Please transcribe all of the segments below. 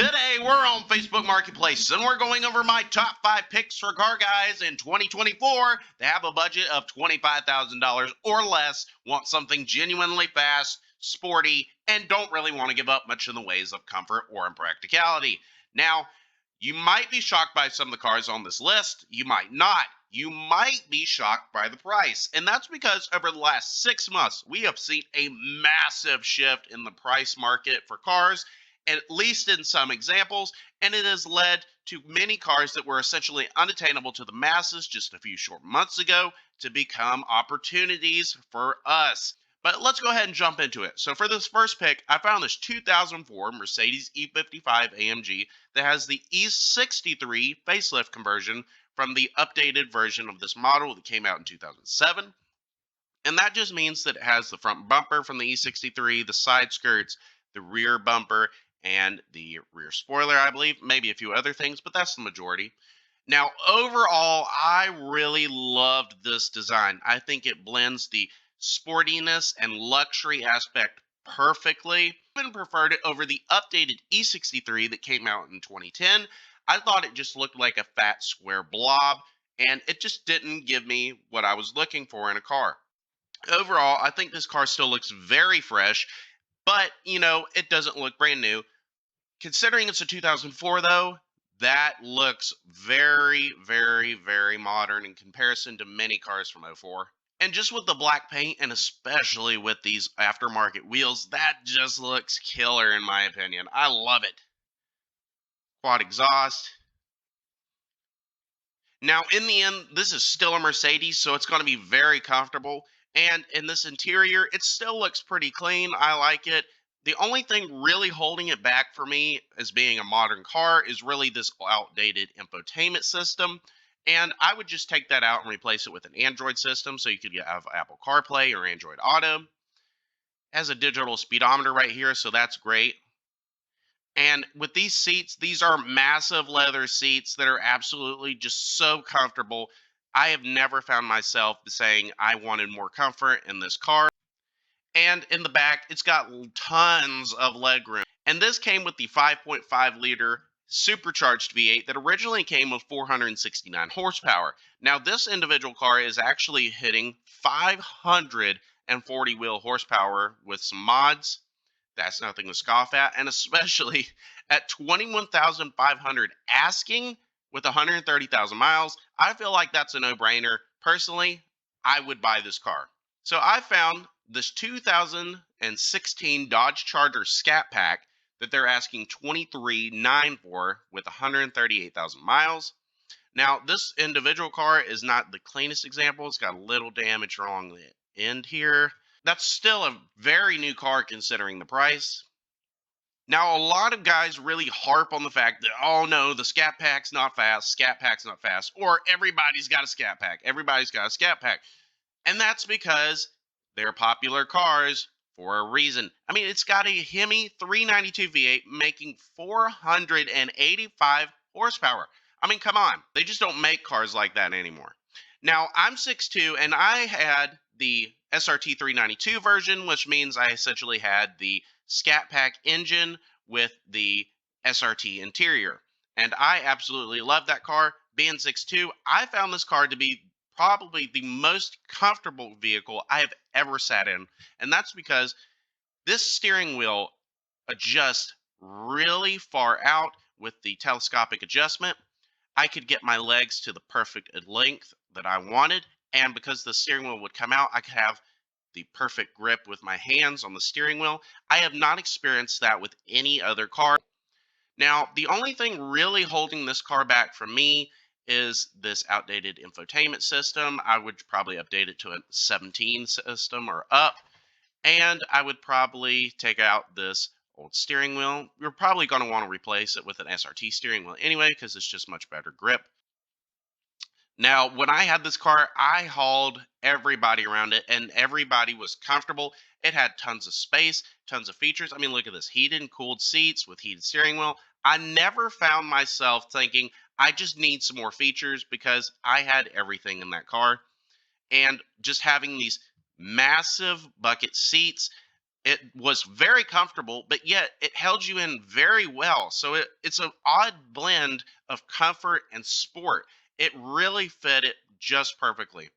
Today we're on Facebook Marketplace and we're going over my top 5 picks for car guys in 2024 that have a budget of $25,000 or less, want something genuinely fast, sporty, and don't really want to give up much in the ways of comfort or in practicality. Now, you might be shocked by some of the cars on this list. You might not. You might be shocked by the price. And that's because over the last 6 months, we have seen a massive shift in the price market for cars, at least in some examples, and it has led to many cars that were essentially unattainable to the masses just a few short months ago to become opportunities for us. But let's go ahead and jump into it. So for this first pick, I found this 2004 Mercedes E55 AMG that has the E63 facelift conversion from the updated version of this model that came out in 2007. And that just means that it has the front bumper from the E63, the side skirts, the rear bumper, and the rear spoiler, I believe, maybe a few other things, but that's the majority. Now, overall, I really loved this design. I think it blends the sportiness and luxury aspect perfectly. I even preferred it over the updated E63 that came out in 2010. I thought it just looked like a fat square blob, and it just didn't give me what I was looking for in a car. Overall, I think this car still looks very fresh, but, it doesn't look brand new. Considering it's a 2004, though, that looks very, very, very modern in comparison to many cars from '04. And just with the black paint, and especially with these aftermarket wheels, that just looks killer in my opinion. I love it. Quad exhaust. Now, in the end, this is still a Mercedes, so it's going to be very comfortable. And in this interior, it still looks pretty clean. I like it. The only thing really holding it back for me as being a modern car is really this outdated infotainment system. And I would just take that out and replace it with an Android system so you could have Apple CarPlay or Android Auto. It has a digital speedometer right here, so that's great. And with these seats, these are massive leather seats that are absolutely just so comfortable. I have never found myself saying I wanted more comfort in this car. And in the back, it's got tons of legroom. And this came with the 5.5 liter supercharged V8 that originally came with 469 horsepower. Now, this individual car is actually hitting 540 wheel horsepower with some mods. That's nothing to scoff at, and especially at 21,500 asking with 130,000 miles, I feel like that's a no-brainer. Personally, I would buy this car. So I found this 2016 Dodge Charger Scat Pack that they're asking $23,900 for with 138,000 miles. Now, this individual car is not the cleanest example. It's got a little damage along the end here. That's still a very new car considering the price. Now, a lot of guys really harp on the fact that, oh no, the Scat Pack's not fast, Scat Pack's not fast, or everybody's got a Scat Pack, everybody's got a Scat Pack. And that's because they're popular cars for a reason. I mean, it's got a Hemi 392 V8 making 485 horsepower. I mean, come on. They just don't make cars like that anymore. Now, I'm 6'2", and I had the SRT 392 version, which means I essentially had the Scat Pack engine with the SRT interior. And I absolutely love that car. Being 6'2", I found this car to be probably the most comfortable vehicle I have ever sat in. And that's because this steering wheel adjusts really far out with the telescopic adjustment. I could get my legs to the perfect length that I wanted. And because the steering wheel would come out, I could have the perfect grip with my hands on the steering wheel. I have not experienced that with any other car. Now, the only thing really holding this car back from me is this outdated infotainment system. I would probably update it to a 17 system or up. And I would probably take out this old steering wheel. You're probably going to want to replace it with an SRT steering wheel anyway, because it's just much better grip. Now, when I had this car, I hauled everybody around it, and everybody was comfortable. It had tons of space, tons of features. I mean, look at this. Heated and cooled seats with heated steering wheel. I never found myself thinking, I just need some more features, because I had everything in that car. And just having these massive bucket seats, It was very comfortable, but yet it held you in very well. So it's an odd blend of comfort and sport. It really fit it just perfectly.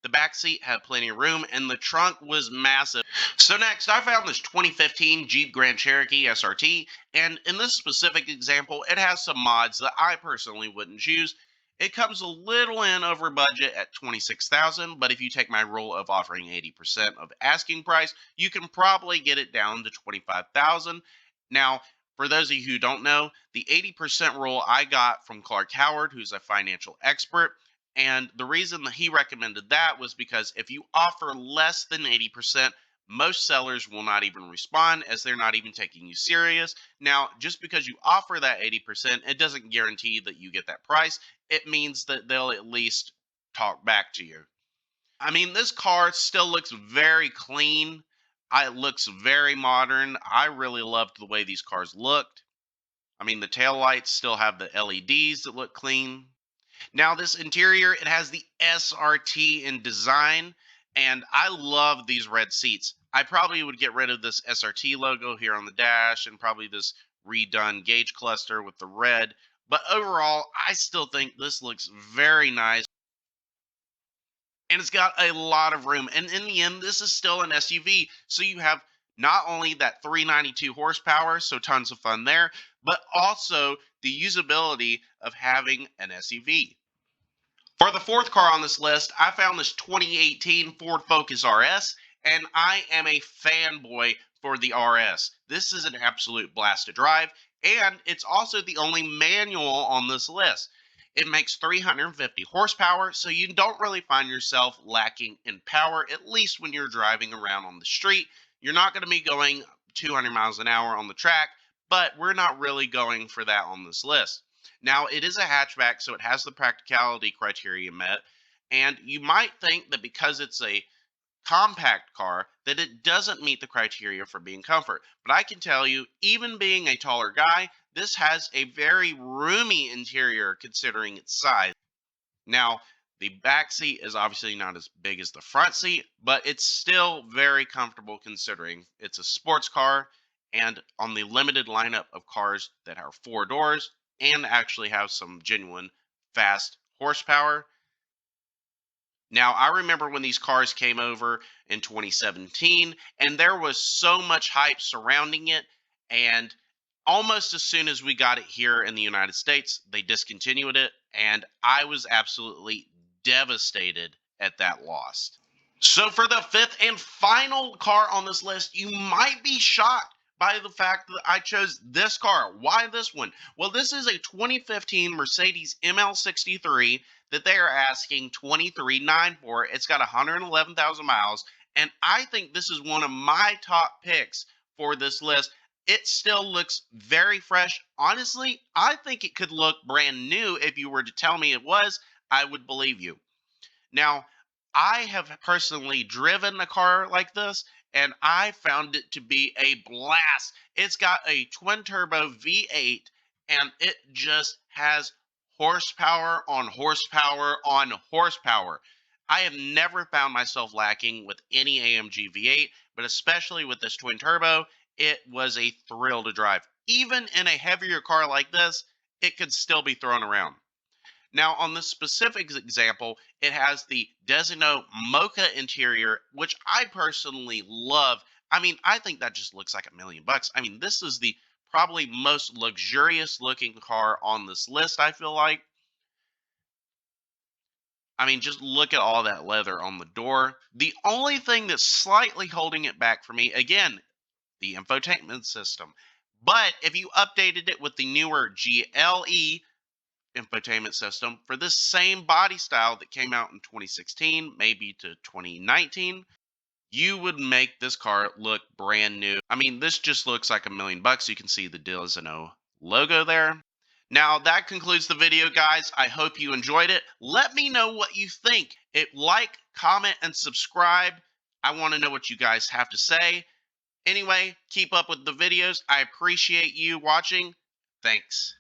The back seat had plenty of room, and the trunk was massive. So next, I found this 2015 Jeep Grand Cherokee SRT, and in this specific example, it has some mods that I personally wouldn't choose. It comes a little in over budget at 26,000, but if you take my rule of offering 80% of asking price, you can probably get it down to 25,000. Now, for those of you who don't know, the 80% rule I got from Clark Howard, who's a financial expert. And the reason that he recommended that was because if you offer less than 80%, most sellers will not even respond as they're not even taking you serious. Now, just because you offer that 80%, it doesn't guarantee that you get that price. It means that they'll at least talk back to you. I mean, this car still looks very clean. It looks very modern. I really loved the way these cars looked. I mean, the tail lights still have the LEDs that look clean. Now, this interior, it has the SRT in design, and I love these red seats. I probably would get rid of this SRT logo here on the dash and probably this redone gauge cluster with the red. But overall, I still think this looks very nice, and it's got a lot of room. And in the end, this is still an SUV. So you have not only that 392 horsepower, so tons of fun there, but also the usability of having an SUV. For the fourth car on this list, I found this 2018 Ford Focus RS, and I am a fanboy for the RS. This is an absolute blast to drive, and it's also the only manual on this list. It makes 350 horsepower, so you don't really find yourself lacking in power, at least when you're driving around on the street. You're not going to be going 200 miles an hour on the track, but we're not really going for that on this list. Now, it is a hatchback, so it has the practicality criteria met. And you might think that because it's a compact car, that it doesn't meet the criteria for being comfort. But I can tell you, even being a taller guy, this has a very roomy interior considering its size. Now, the back seat is obviously not as big as the front seat, but it's still very comfortable considering it's a sports car and on the limited lineup of cars that are four doors and actually have some genuine fast horsepower. Now, I remember when these cars came over in 2017, and there was so much hype surrounding it. And almost as soon as we got it here in the United States, they discontinued it. And I was absolutely devastated at that loss. So, for the fifth and final car on this list, you might be shocked by the fact that I chose this car. Why this one? Well, this is a 2015 Mercedes ML63 that they are asking 23.9 for. It's got 111,000 miles, and I think this is one of my top picks for this list. It still looks very fresh. Honestly, I think it could look brand new. If you were to tell me it was, I would believe you. Now, I have personally driven a car like this, and I found it to be a blast. It's got a twin turbo V8, and it just has horsepower on horsepower on horsepower. I have never found myself lacking with any AMG V8, but especially with this twin turbo, it was a thrill to drive. Even in a heavier car like this, it could still be thrown around. Now, on this specific example, it has the Desino Mocha interior, which I personally love. I mean, I think that just looks like $1,000,000. I mean, this is the probably most luxurious looking car on this list, I feel like. I mean, just look at all that leather on the door. The only thing that's slightly holding it back for me, again, the infotainment system. But if you updated it with the newer GLE infotainment system for this same body style that came out in 2016, maybe to 2019, you would make this car look brand new. I mean, this just looks like $1,000,000. You can see the Dilzano logo there. Now, that concludes the video, guys. I hope you enjoyed it. Let me know what you think. Like, comment, and subscribe. I want to know what you guys have to say. Anyway, keep up with the videos. I appreciate you watching. Thanks.